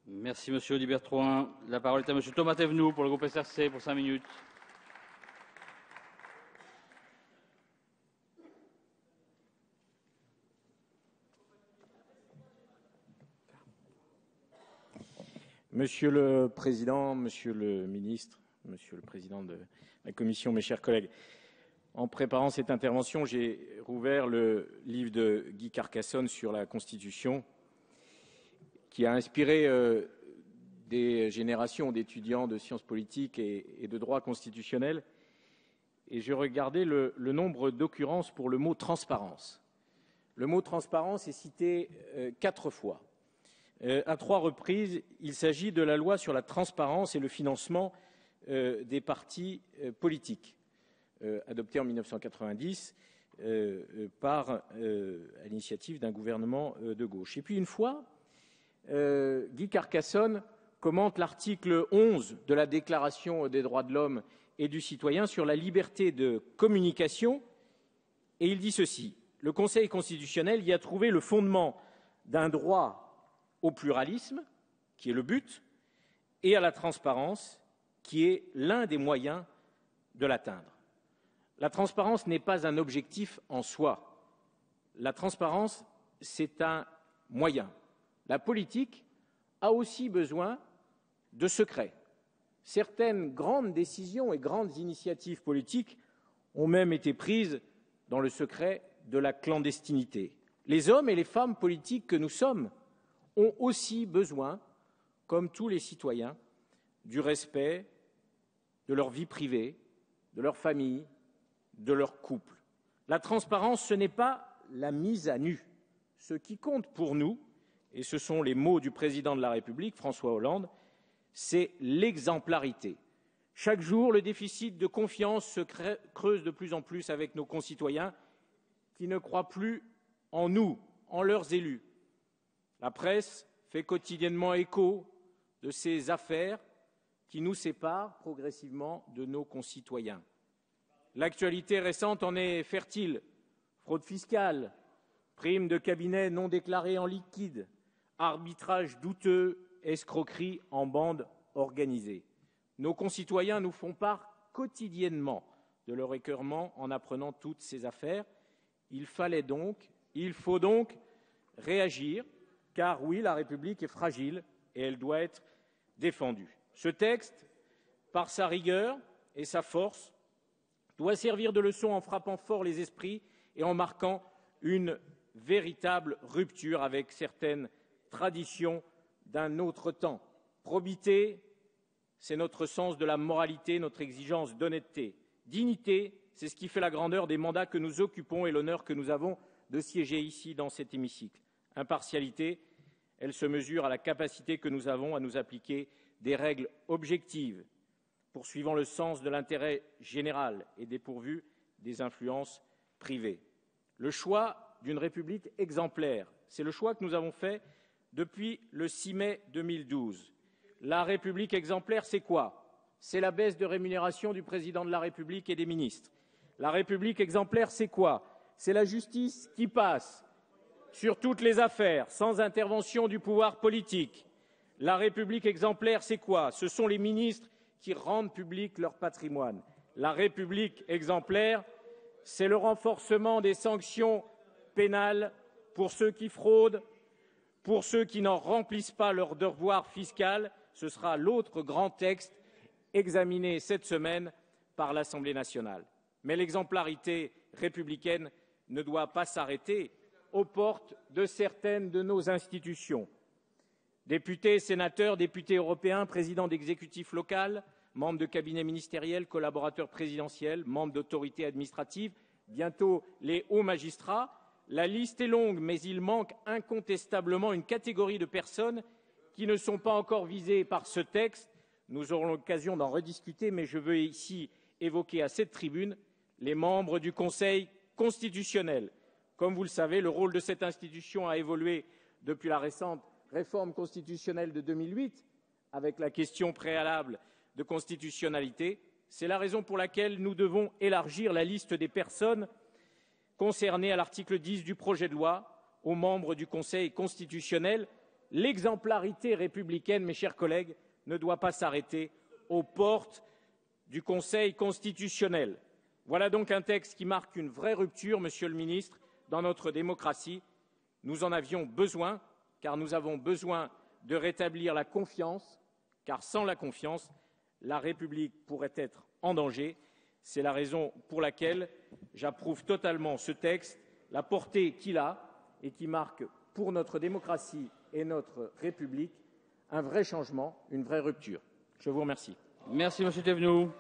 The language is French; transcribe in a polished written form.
Merci Monsieur Audibert Troin. La parole est à Monsieur Thomas Thévenoud pour le groupe SRC pour 5 minutes. Monsieur le Président, Monsieur le Ministre, Monsieur le Président de la Commission, mes chers collègues, en préparant cette intervention, j'ai rouvert le livre de Guy Carcassonne sur la Constitution, qui a inspiré des générations d'étudiants de sciences politiques et de droit constitutionnel. Et je regardais le nombre d'occurrences pour le mot transparence. Le mot transparence est cité 4 fois. À 3 reprises, il s'agit de la loi sur la transparence et le financement des partis politiques, adoptée en 1990 à l'initiative d'un gouvernement de gauche. Et puis une fois, Guy Carcassonne commente l'article 11 de la Déclaration des droits de l'homme et du citoyen sur la liberté de communication, et il dit ceci: le Conseil constitutionnel y a trouvé le fondement d'un droit au pluralisme, qui est le but, et à la transparence, qui est l'un des moyens de l'atteindre. La transparence n'est pas un objectif en soi. La transparence, c'est un moyen. La politique a aussi besoin de secret. Certaines grandes décisions et grandes initiatives politiques ont même été prises dans le secret de la clandestinité. Les hommes et les femmes politiques que nous sommes ont aussi besoin, comme tous les citoyens, du respect de leur vie privée, de leur famille, de leur couple. La transparence, ce n'est pas la mise à nu. Ce qui compte pour nous, et ce sont les mots du président de la République, François Hollande, c'est l'exemplarité. Chaque jour, le déficit de confiance se creuse de plus en plus avec nos concitoyens qui ne croient plus en nous, en leurs élus. La presse fait quotidiennement écho de ces affaires qui nous séparent progressivement de nos concitoyens. L'actualité récente en est fertile. Fraude fiscale, primes de cabinet non déclarées en liquide, arbitrage douteux, escroquerie en bande organisée. Nos concitoyens nous font part quotidiennement de leur écœurement en apprenant toutes ces affaires. Il faut donc réagir, car oui, la République est fragile et elle doit être défendue. Ce texte, par sa rigueur et sa force, doit servir de leçon en frappant fort les esprits et en marquant une véritable rupture avec certaines traditions d'un autre temps. Probité, c'est notre sens de la moralité, notre exigence d'honnêteté. Dignité, c'est ce qui fait la grandeur des mandats que nous occupons et l'honneur que nous avons de siéger ici dans cet hémicycle. Impartialité, elle se mesure à la capacité que nous avons à nous appliquer des règles objectives, poursuivant le sens de l'intérêt général et dépourvu des influences privées. Le choix d'une République exemplaire, c'est le choix que nous avons fait depuis le 6 mai 2012. La République exemplaire, c'est quoi? C'est la baisse de rémunération du président de la République et des ministres. La République exemplaire, c'est quoi? C'est la justice qui passe sur toutes les affaires, sans intervention du pouvoir politique. La République exemplaire, c'est quoi? Ce sont les ministres qui rendent public leur patrimoine. La République exemplaire, c'est le renforcement des sanctions pénales pour ceux qui fraudent, pour ceux qui n'en remplissent pas leur devoir fiscal. Ce sera l'autre grand texte examiné cette semaine par l'Assemblée nationale. Mais l'exemplarité républicaine ne doit pas s'arrêter aux portes de certaines de nos institutions. Députés, sénateurs, députés européens, présidents d'exécutifs locales, membres de cabinets ministériels, collaborateurs présidentiels, membres d'autorités administratives, bientôt les hauts magistrats. La liste est longue, mais il manque incontestablement une catégorie de personnes qui ne sont pas encore visées par ce texte. Nous aurons l'occasion d'en rediscuter, mais je veux ici évoquer à cette tribune les membres du Conseil constitutionnel. Comme vous le savez, le rôle de cette institution a évolué depuis la récente réforme constitutionnelle de 2008, avec la question préalable de constitutionnalité. C'est la raison pour laquelle nous devons élargir la liste des personnes concernées à l'article 10 du projet de loi aux membres du Conseil constitutionnel. L'exemplarité républicaine, mes chers collègues, ne doit pas s'arrêter aux portes du Conseil constitutionnel. Voilà donc un texte qui marque une vraie rupture, Monsieur le Ministre, dans notre démocratie. Nous en avions besoin, car nous avons besoin de rétablir la confiance, car sans la confiance, la République pourrait être en danger. C'est la raison pour laquelle j'approuve totalement ce texte, la portée qu'il a et qui marque pour notre démocratie et notre République un vrai changement, une vraie rupture. Je vous remercie. Merci, Monsieur Thévenoud.